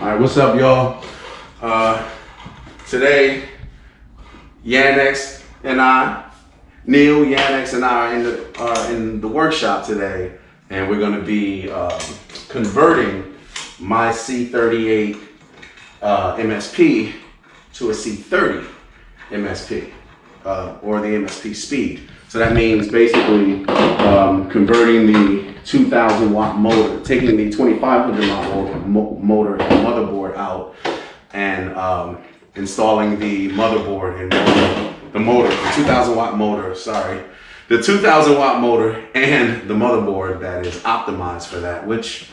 Alright, what's up, y'all? Today, Yannex and I, Neil, Yannex and I are in the workshop today, and we're going to be converting my C38 MSP to a C30 MSP, or the MSP speed. So that means basically converting the 2,000 watt motor, taking the 2,500 watt motor and motherboard out, and installing the motherboard and the 2,000 watt motor, the 2,000 watt motor and the motherboard that is optimized for that, which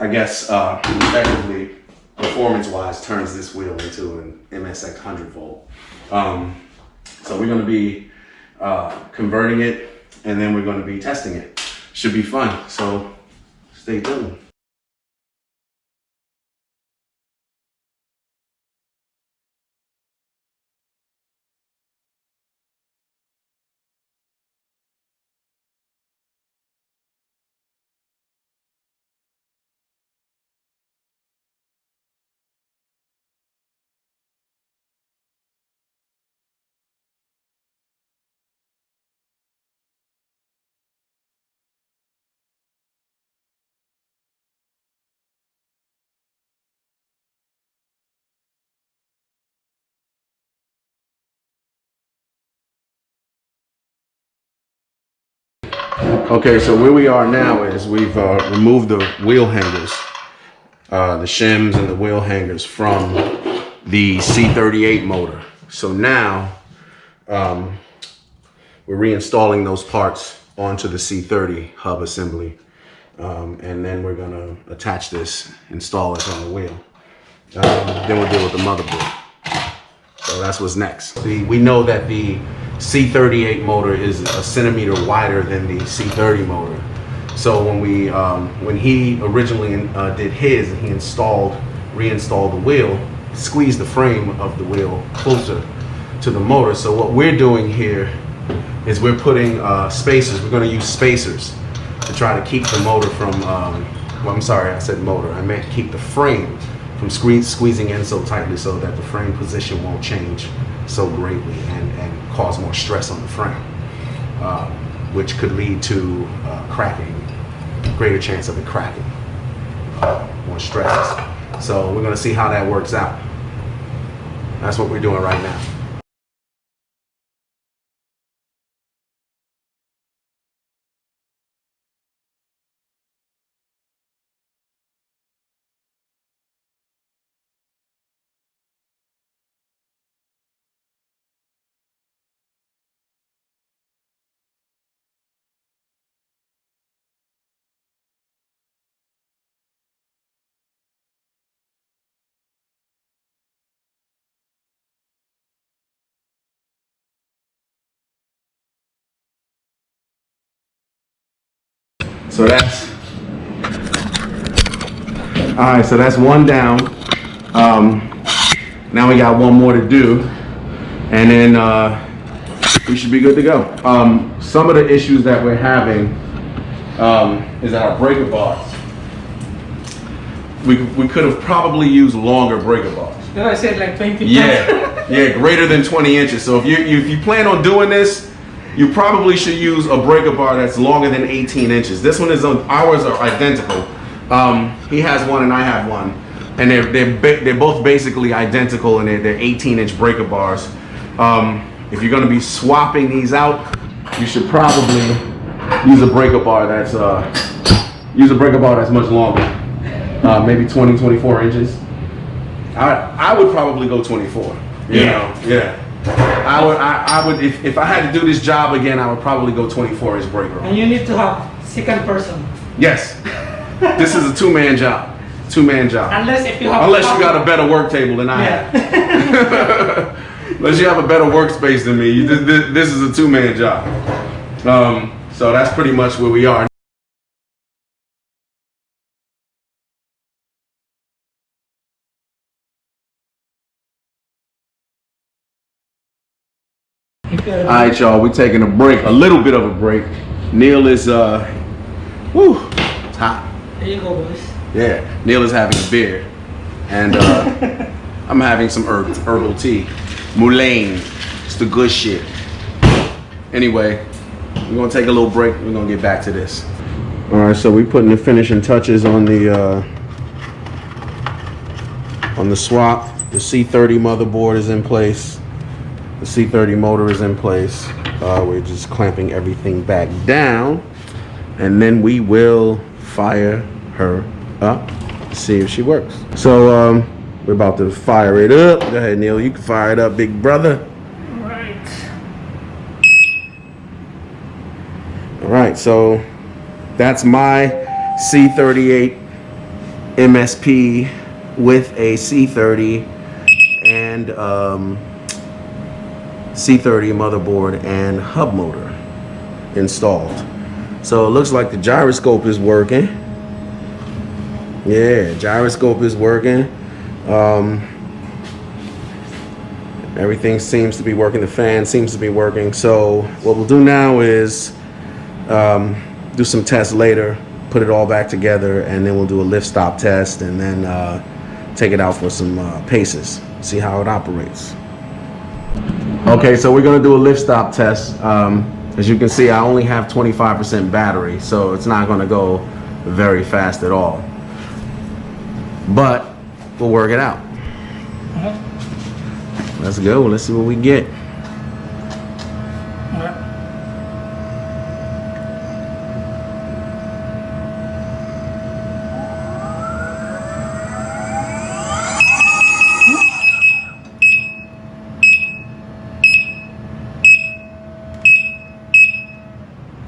I guess effectively, performance-wise, turns this wheel into an MSX 100 volt. So we're going to be converting it, and then we're going to be testing it. Should be fun, so stay tuned. Okay, so where we are now is we've removed the wheel hangers, the shims and the wheel hangers from the C38 motor. So now we're reinstalling those parts onto the C30 hub assembly, and then we're going to attach this, install it on the wheel. Then we'll deal with the motherboard. So that's what's next. We know that the C38 motor is a centimeter wider than the C30 motor. So when he originally did his, and he reinstalled the wheel, squeezed the frame of the wheel closer to the motor. So what we're doing here is we're putting spacers. We're going to use spacers to try to keep the motor from, well, I'm sorry, I said motor. I meant keep the frame from squeezing in so tightly so that the frame position won't change so greatly and cause more stress on the frame, which could lead to cracking, greater chance of it cracking, more stress. So we're going to see how that works out. That's what we're doing right now. So that's all right. So that's one down. Now we got one more to do, and then we should be good to go. Some of the issues that we're having is that our breaker bars. We could have probably used longer breaker bars. No, I said like 20. Yeah, greater than 20 inches. So if you plan on doing this, you probably should use a breaker bar that's longer than 18 inches. This one is ours are identical. He has one and I have one, and they're both basically identical, and they're 18-inch breaker bars. If you're going to be swapping these out, you should probably use a breaker bar that's much longer, maybe 20, 24 inches. I would probably go 24. You know? Yeah. I would if I had to do this job again, I would probably go 24-inch breaker. And you need to have second person. Yes. This is a two-man job. Two-man job. Unless you got a better work table than I have. Unless you have a better workspace than me, this is a two-man job. So that's pretty much where we are. All right, y'all, we're taking a break, a little bit of a break. Neil is, it's hot. There you go, boys. Yeah, Neil is having a beer. and I'm having some herbal tea. Moulin, it's the good shit. Anyway, we're gonna take a little break. We're gonna get back to this. All right, so we're putting the finishing touches on the swap. The C30 motherboard is in place. The C30 motor is in place. We're just clamping everything back down, and then we will fire her up to see if she works. So we're about to fire it up. Go ahead, Neil. You can fire it up, big brother. All right, so that's my C38 MSP with a C30 and C30 motherboard and hub motor installed. So it looks like the gyroscope is working. Yeah, gyroscope is working. Everything seems to be working. The fan seems to be working. So what we'll do now is do some tests later, put it all back together, and then we'll do a lift stop test, and then take it out for some paces, see how it operates. Okay, so we're gonna do a lift stop test. As you can see, I only have 25% battery, so it's not gonna go very fast at all. But we'll work it out. Let's go, let's see what we get.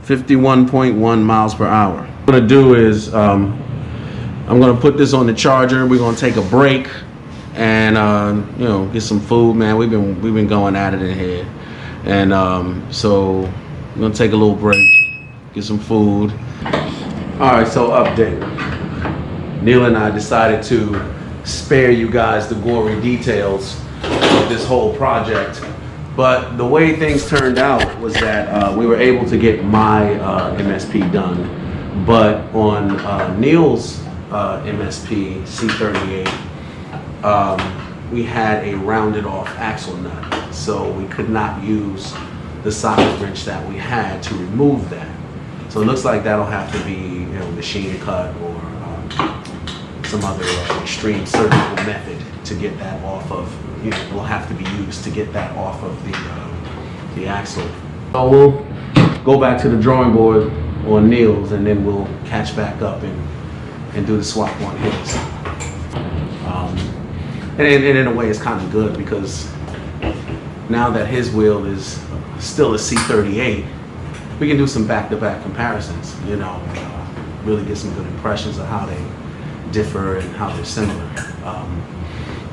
51.1 miles per hour. What I'm gonna do is I'm gonna put this on the charger. We're gonna take a break and you know, get some food, man. We've been going at it in here, and so we're gonna take a little break, get some food. All right, so update. Neil and I decided to spare you guys the gory details of this whole project. But the way things turned out was that we were able to get my MSP done, but on Neil's MSP C38, we had a rounded off axle nut, so we could not use the socket wrench that we had to remove that. So it looks like that'll have to be, you know, machine cut or some other extreme surgical method to get that off of. You know, will have to be used to get that off of the axle. So we'll go back to the drawing board on Neil's, and then we'll catch back up and do the swap on his. And in a way, it's kind of good because now that his wheel is still a C38, we can do some back-to-back comparisons. You know, really get some good impressions of how they differ and how they're similar.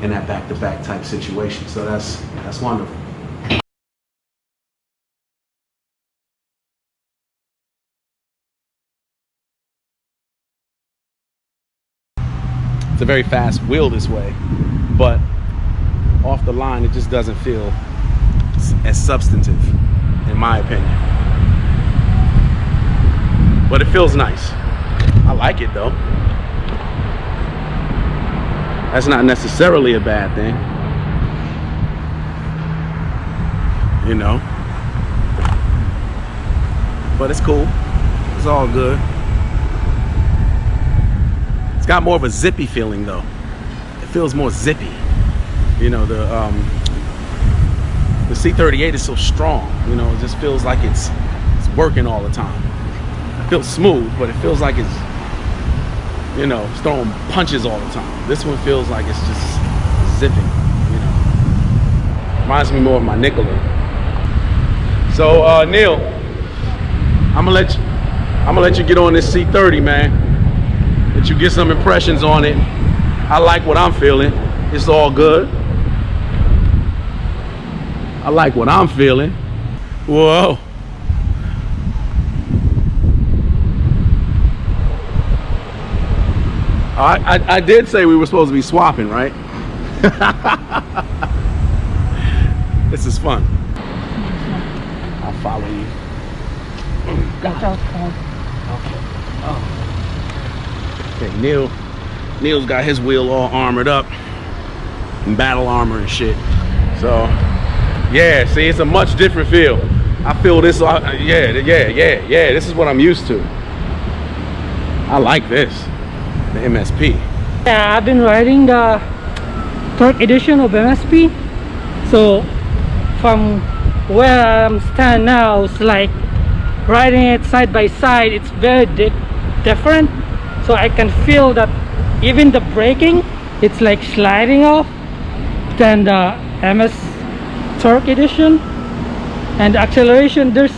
In that back-to-back type situation. So that's wonderful. It's a very fast wheel this way, but off the line it just doesn't feel as substantive, in my opinion. But it feels nice. I like it though. That's not necessarily a bad thing, you know, but it's cool. It's all good. It's got more of a zippy feeling though. It feels more zippy. You know, the C38 is so strong, you know, it just feels like it's working all the time. It feels smooth, but it feels like it's, you know, it's throwing punches all the time. This one feels like it's just zipping, you know. Reminds me more of my Nikola. So Neil, I'm gonna let you get on this C30, man. Let you get some impressions on it. I like what I'm feeling. It's all good. I like what I'm feeling. Whoa. I did say we were supposed to be swapping, right? This is fun. I'll follow you. That's okay. Okay, Neil Neil's got his wheel all armored up and battle armor and shit. So yeah, see, it's a much different feel. I feel this, yeah, this is what I'm used to. I like this, the MSP. Yeah, I've been riding the Torque edition of MSP. So from where I'm standing now, it's like riding it side by side. It's very different. So I can feel that even the braking, it's like sliding off than the MS Torque edition. And the acceleration, there's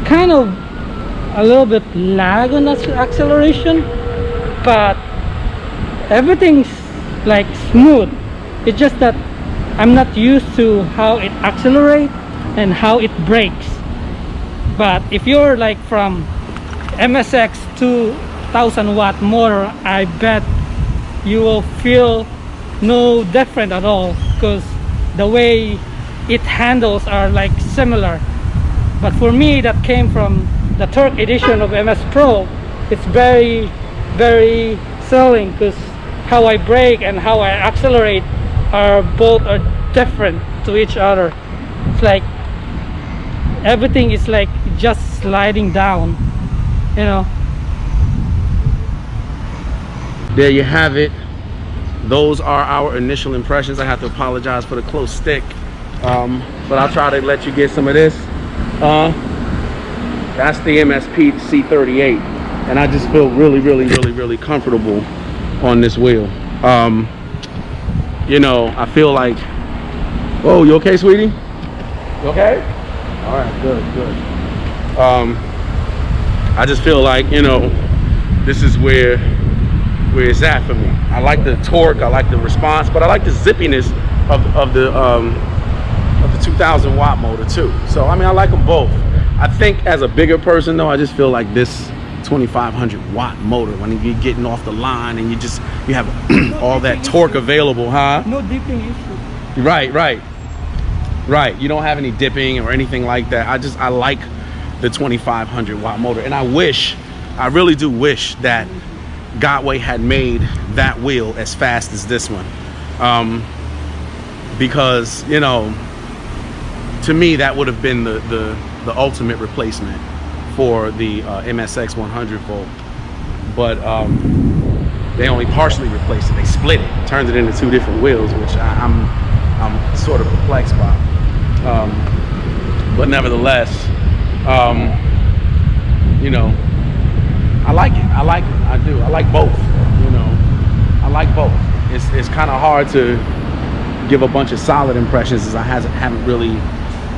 kind of a little bit lag on the acceleration, but everything's like smooth. It's just that I'm not used to how it accelerates and how it brakes. But if you're like from MSX 2000 watt motor, I bet you will feel no different at all, because the way it handles are like similar. But for me, that came from the Torque edition of MS Pro. It's very selling, because how I brake and how I accelerate are both different to each other. It's like everything is like just sliding down, you know. There you have it. Those are our initial impressions. I have to apologize for the close stick, but I'll try to let you get some of this. That's the MSP C38, and I just feel really comfortable on this wheel. You know, I feel like, oh, you okay, sweetie? You okay? All right, good. I just feel like, you know, this is where it's at for me. I like the torque, I like the response, but I like the zippiness of the 2000 watt motor too. So I mean, I like them both. I think as a bigger person though, I just feel like this 2500 watt motor, when you're getting off the line and you have all that torque available, huh? No dipping issue. Right. You don't have any dipping or anything like that. I like the 2500 watt motor, and I really do wish that Gotway had made that wheel as fast as this one, because, you know, to me that would have been the ultimate replacement for the MSX 100 volt. But they only partially replaced it. They split it, turned it into two different wheels, which I'm sort of perplexed by. But nevertheless, you know, I like it. I do. I like both. You know, I like both. It's kind of hard to give a bunch of solid impressions, as I haven't really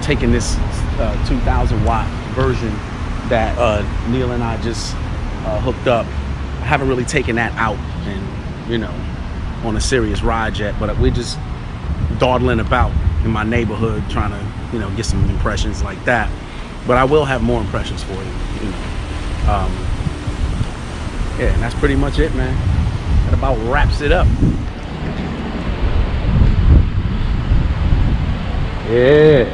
taken this 2000 watt version that Neil and I just hooked up. I haven't really taken that out and, you know, on a serious ride yet, but we're just dawdling about in my neighborhood trying to, you know, get some impressions like that. But I will have more impressions for you, you know. Yeah, and that's pretty much it, man. That about wraps it up. Yeah.